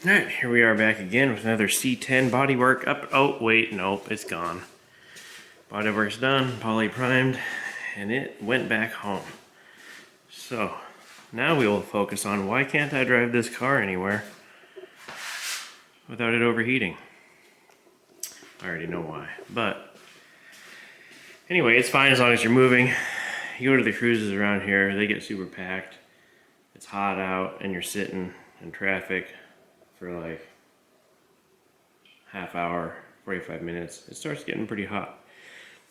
Alright, here we are back again with another C10 bodywork up. Oh, wait, nope, it's gone. Bodywork's done, poly primed, and it went back home. So, now we will focus on why can't I drive this car anywhere without it overheating. I already know why, but anyway, it's fine as long as you're moving. You go to the cruises around here, they get super packed. It's hot out, and you're sitting in traffic for like half hour, 45 minutes. It starts getting pretty hot.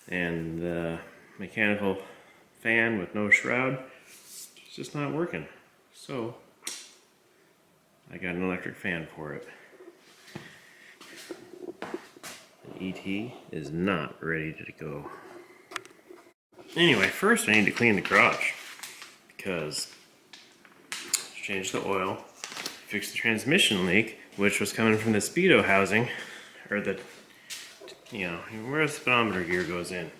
And the mechanical fan with no shroud, it's just not working. So I got an electric fan for it. The ET is not ready to go. Anyway, first I need to clean the garage because change the oil, fix the transmission leak, which was coming from the speedo housing, or the, you know, where the speedometer gear goes in.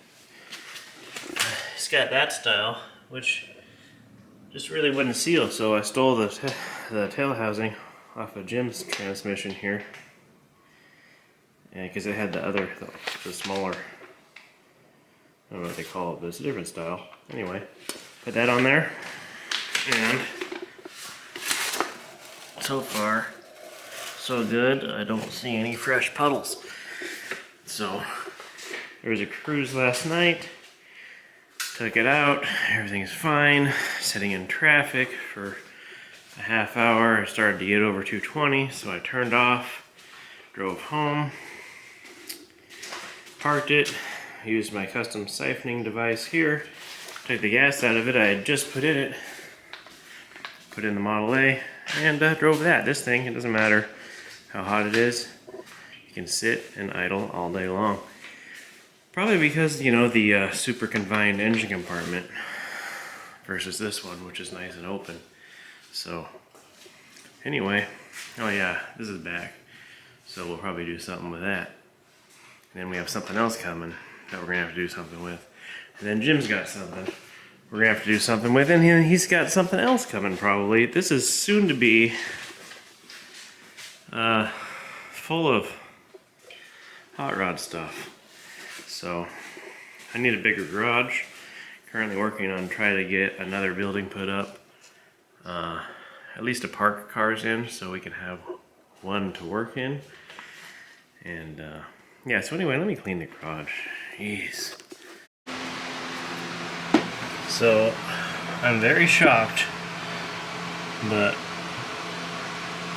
It's got that style, which just really wouldn't seal, so I stole the tail housing off of Jim's transmission here, and because it had the smaller, I don't know what they call it, but it's a different style. Anyway, put that on there, and so far, so good. I don't see any fresh puddles. So, there was a cruise last night. Took it out. Everything's fine. Sitting in traffic for a half hour. I started to get over 220, so I turned off. Drove home. Parked it. Used my custom siphoning device here. Took the gas out of it. I had just put in it. Put in the Model A. And drove that. This thing, it doesn't matter how hot it is, you can sit and idle all day long. Probably because, you know, the super confined engine compartment versus this one, which is nice and open. So, anyway, oh yeah, this is back. So we'll probably do something with that. And then we have something else coming that we're going to have to do something with. And then Jim's got something we're gonna have to do something with, and he's got something else coming probably. This is soon to be full of hot rod stuff. So I need a bigger garage. Currently working on trying to get another building put up, at least to park cars in, so we can have one to work in. And yeah, so anyway, let me clean the garage. Jeez. So, I'm very shocked, but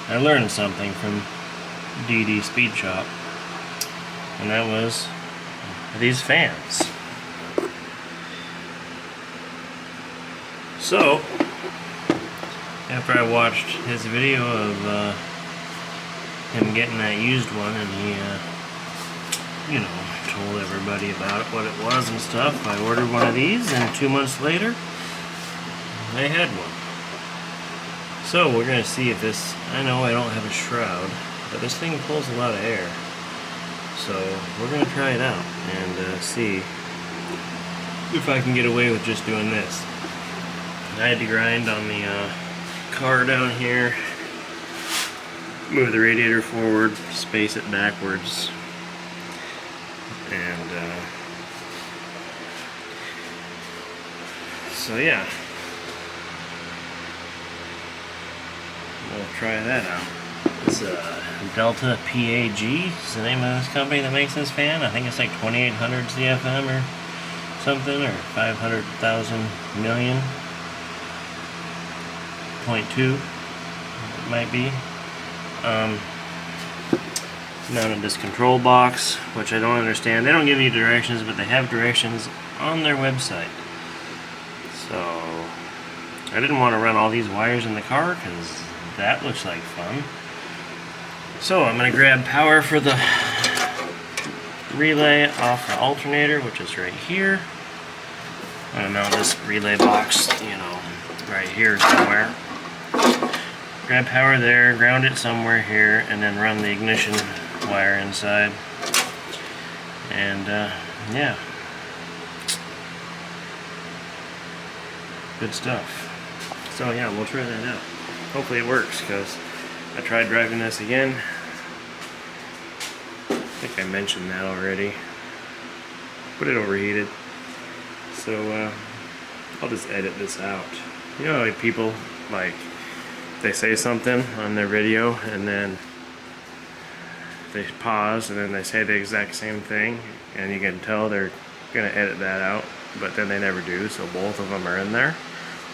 I learned something from DD Speed Shop, and that was these fans. So, after I watched his video of him getting that used one, and he, you know, told everybody about it, what it was and stuff, I ordered one of these, and 2 months later, I had one. So we're going to see if this, I know I don't have a shroud, but this thing pulls a lot of air. So we're going to try it out and see if I can get away with just doing this. I had to grind on the car down here, move the radiator forward, space it backwards, and so yeah, we'll try that out. It's Delta PAG is the name of this company that makes this fan. I think it's like 2800 CFM or something, or 500,000 million. 0.2 it might be. Mounted this control box, which I don't understand. They don't give you directions, but they have directions on their website. So I didn't want to run all these wires in the car because that looks like fun. So I'm going to grab power for the relay off the alternator, which is right here. I'm going to mount this relay box, you know, right here somewhere. Grab power there, ground it somewhere here, and then run the ignition wire inside. And yeah, good stuff. So yeah, we'll try that out. Hopefully it works, because I tried driving this again. I think I mentioned that already. But it overheated. So I'll just edit this out. You know, like people, like, they say something on their video and then they pause and then they say the exact same thing, and you can tell they're gonna edit that out, but then they never do, so both of them are in there.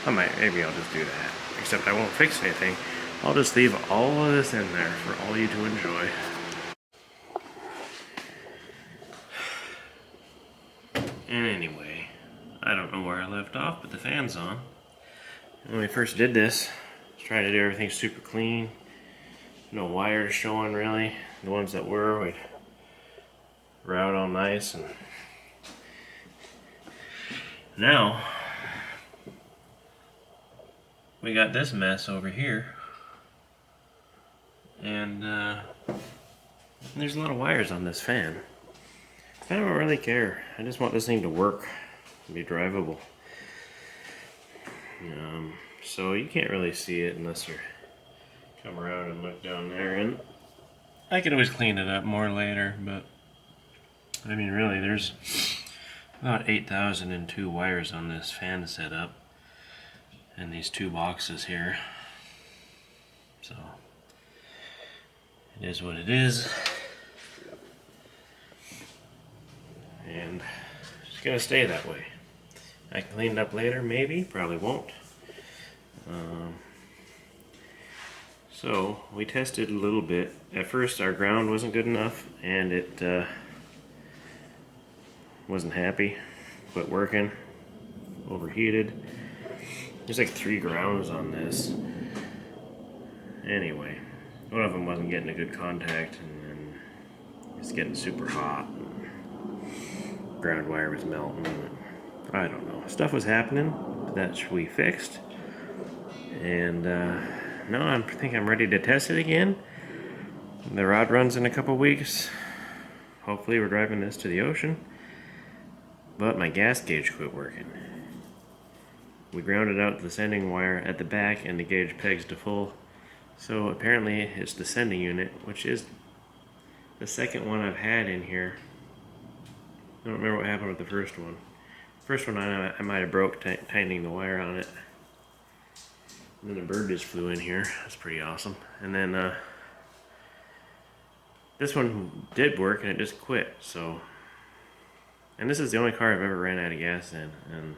Maybe I'll just do that. Except I won't fix anything. I'll just leave all of this in there for all you to enjoy. And anyway, I don't know where I left off, but the fan's on. When we first did this, I was trying to do everything super clean. No wires showing really. The ones that were, we'd out all nice. And now we got this mess over here. And there's a lot of wires on this fan. I don't really care. I just want this thing to work and be drivable. So you can't really see it unless you come around and look down there. And I could always clean it up more later, but I mean, really, there's about 8,002 wires on this fan setup, and these two boxes here. So it is what it is. And it's gonna stay that way. I can clean it up later, maybe, probably won't. So we tested a little bit. At first our ground wasn't good enough, and it wasn't happy, quit working, overheated. There's like 3 grounds on this. Anyway, one of them wasn't getting a good contact, and then it's getting super hot. Ground wire was melting. I don't know. Stuff was happening that we fixed, and now I think I'm ready to test it again. The rod runs in a couple weeks. Hopefully we're driving this to the ocean. But my gas gauge quit working. We grounded out the sending wire at the back and the gauge pegs to full. So apparently it's the sending unit, which is the second one I've had in here. I don't remember what happened with the first one. First one I might have broke tightening the wire on it. And then a bird just flew in here. That's pretty awesome. And then this one did work and it just quit. So, and this is the only car I've ever ran out of gas in. And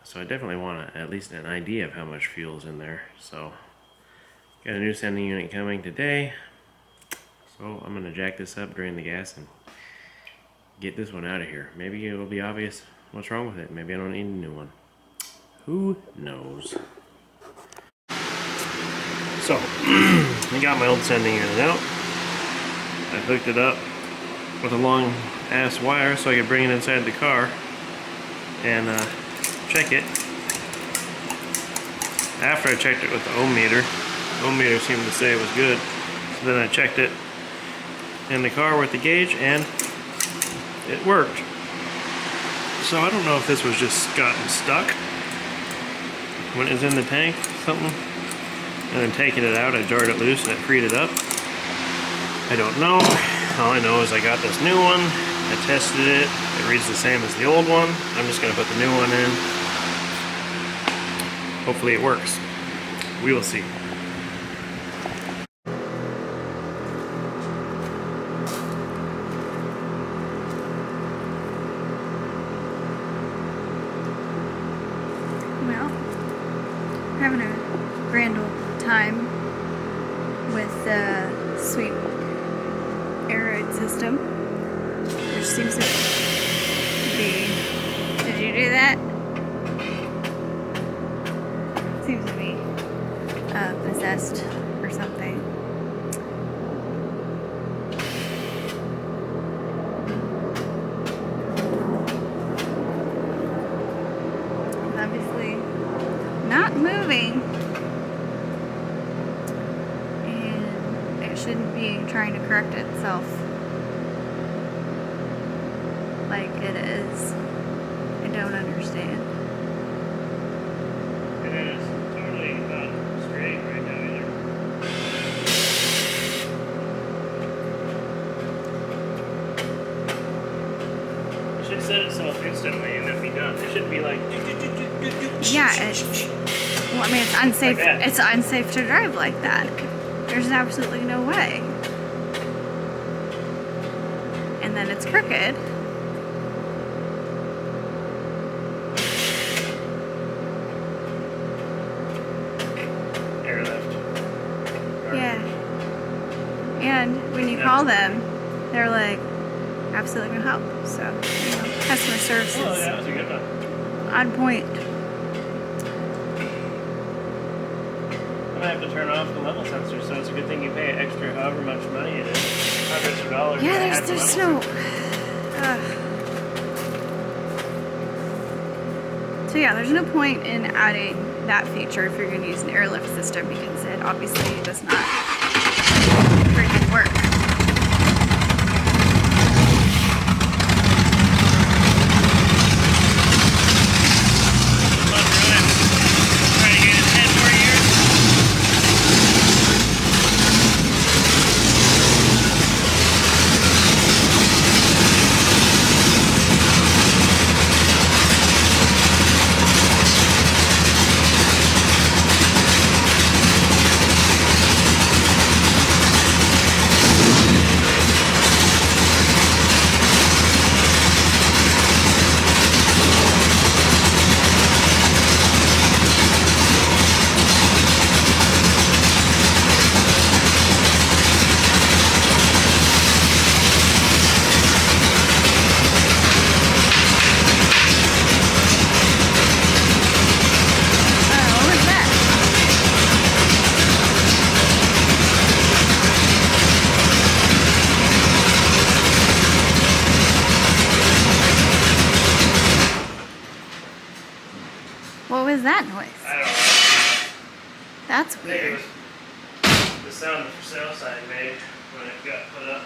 so I definitely want at least an idea of how much fuel's in there. So, got a new sending unit coming today. So I'm gonna jack this up, drain the gas, and get this one out of here. Maybe it'll be obvious what's wrong with it. Maybe I don't need a new one. Who knows? So, I got my old sending unit out. I hooked it up with a long ass wire so I could bring it inside the car and check it. After I checked it with the ohm meter seemed to say it was good. So then I checked it in the car with the gauge and it worked. So I don't know if this was just gotten stuck when it was in the tank or something. And then taking it out, I jarred it loose and it freed it up. I don't know. All I know is I got this new one. I tested it. It reads the same as the old one. I'm just going to put the new one in. Hopefully it works. We will see. Well, having a grand old time with the sweet air system, which seems to be. Did you do that? Seems to be possessed or something. Obviously not moving, and it shouldn't be trying to correct itself like it is. I don't understand. It is totally not straight right now either. set itself instantly and then be done. It shouldn't be like. Yeah, well, I mean, it's unsafe. Like that. It's unsafe to drive like that. There's absolutely no way. And then it's crooked. Airlift. Yeah. And when you call them, they're like, absolutely no help. So, you know, customer service Oh, is yeah, that was a good one. on point. I'm gonna have to turn off the level sensor, so it's a good thing you pay extra however much money it is. Hundreds of dollars. Yeah, to add the there's level no. sensor. So yeah, there's no point in adding that feature if you're going to use an airlift system because it obviously does not freaking work. Trying to get it 10 more years. What was that? What was that noise? I don't know. That's I think it weird. was the sound the for sale sign made when it got put up.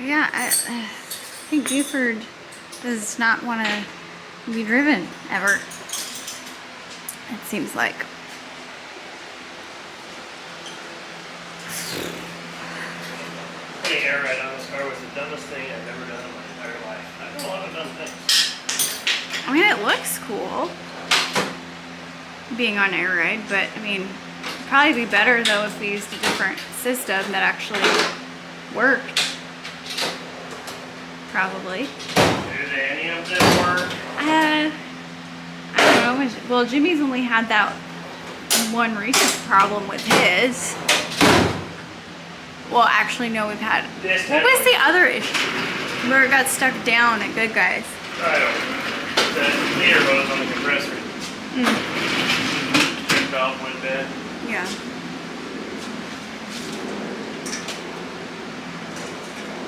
Yeah, I think Buford does not want to be driven ever. It seems like. Putting air right on this car was the dumbest thing I've ever done in my entire life. I've done a lot of dumb things. I mean, it looks cool being on air ride, but I mean, it'd probably be better though if we used a different system that actually worked. Probably. Do any of them work? I don't know. Well, Jimmy's only had that one recent problem with his. Well, actually, no, we've had. What was the other issue? Where it got stuck down at Good Guys. I don't know. The meter hose on the compressor. Turned off, went dead. Yeah.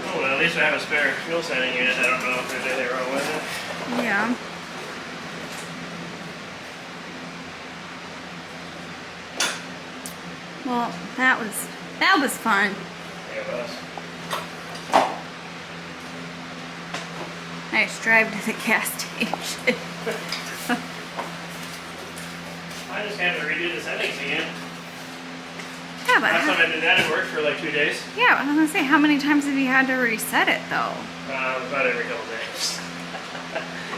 Oh well, at least I have a spare fuel sending unit. I don't know if there's anything wrong with it. Yeah. Well, that was fun. Yeah, it was. Nice drive to the gas station. I just had to redo the settings again. Yeah, but Last time I did that, it worked for like 2 days. yeah, I was gonna say, how many times have you had to reset it though? About every couple days.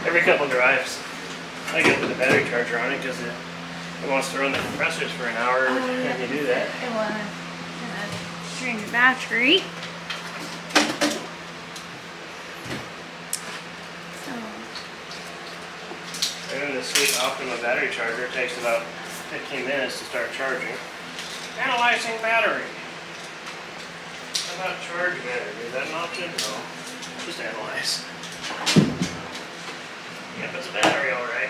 Every couple drives. I get with the battery charger on it because it wants to run the compressors for an hour when you do that. It was gonna drain your battery. So, And then the sweet Optima battery charger takes about 15 minutes to start charging. Analyzing battery. How about charge battery? Is that an option? No. Just analyze. Yep, it's a battery, alright.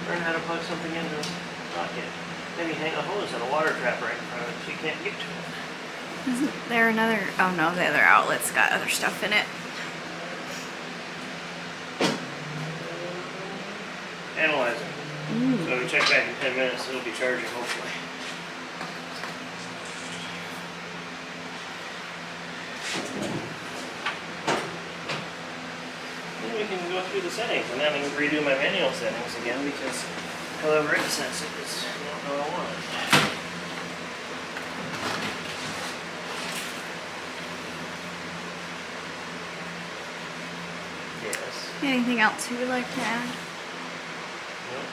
Learn how to plug something into a socket. Maybe hang a hose on a water trap right in front of it so you can't get to it. isn't there another? Oh no, the other outlet's got other stuff in it. Analyzing. So we check back in 10 minutes, it'll be charging hopefully. Then we can go through the settings and then I can redo my manual settings again because however it sets it is not how I want it. Yes. Anything else you would like to add? Nope.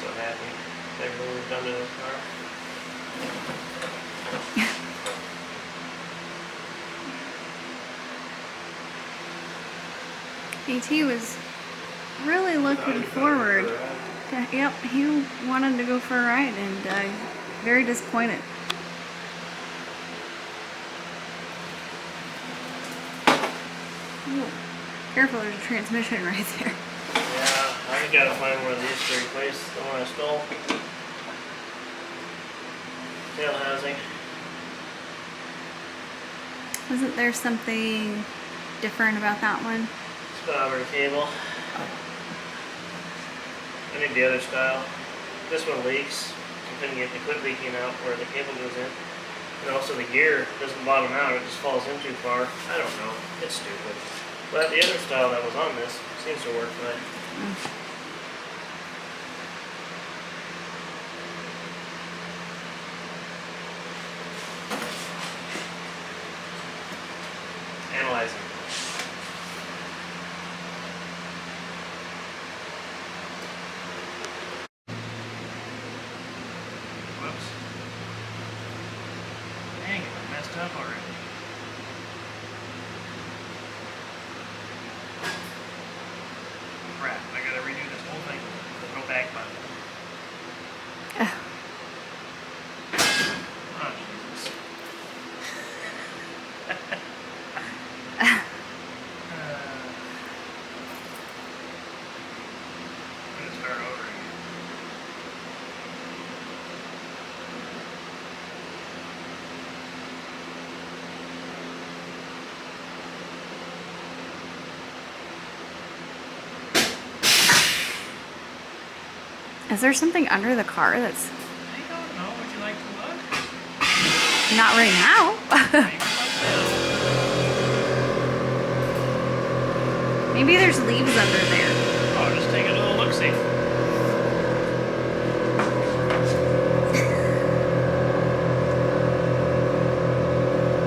So happy. Everything we've done to this car. BT was really looking forward to, yep, he wanted to go for a ride and very disappointed. Ooh, careful, there's a transmission right there. Yeah, I gotta find one of these to replace the one I stole. Tail housing. Wasn't there something different about that one? Spotter cable. I need the other style. This one leaks. I couldn't get the clip leaking out where the cable goes in. And also the gear doesn't bottom out, it just falls in too far. I don't know. It's stupid. But the other style that was on this seems to work fine. Analyzing. Whoops. Dang it, I messed up already. Crap, I gotta redo this whole thing. There's no back button. Oh, Jesus. I'm gonna start over again. Is there something under the car that's I don't know. Would you like to look? not right now? Maybe look now. Maybe there's leaves under there. Oh, just take a little look-see.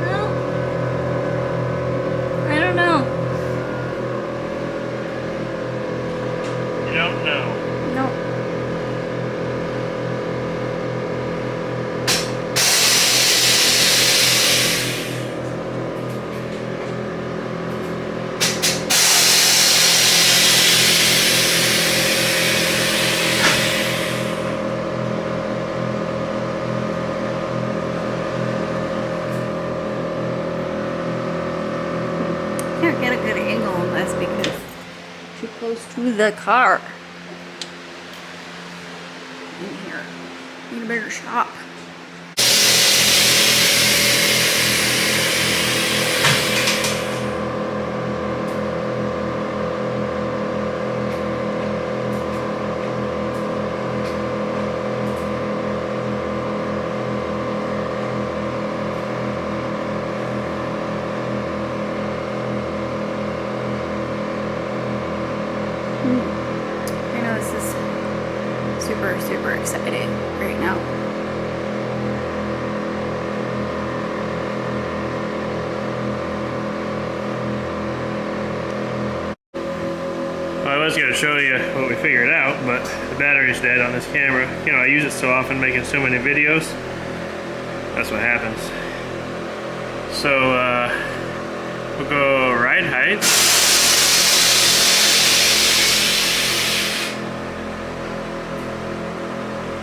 Well, I don't know. You don't know. Nope. Can't get a good angle on this because it's too close to the car. In here. Need a bigger shop. I know this is super, super exciting right now. Well, I was going to show you what we figured out, but the battery's dead on this camera. You know, I use it so often making so many videos. That's what happens. So, we'll go ride height.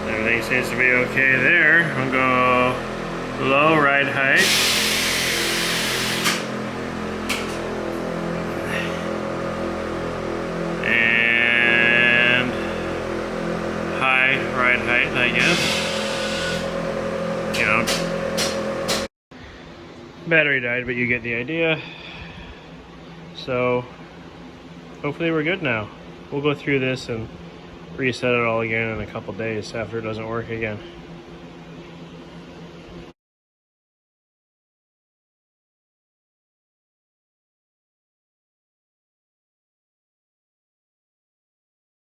Everything seems to be okay there. We'll go low ride height. And high ride height, I guess. You know. Battery died, but you get the idea. So, hopefully we're good now. we'll go through this and reset it all again in a couple days after it doesn't work again.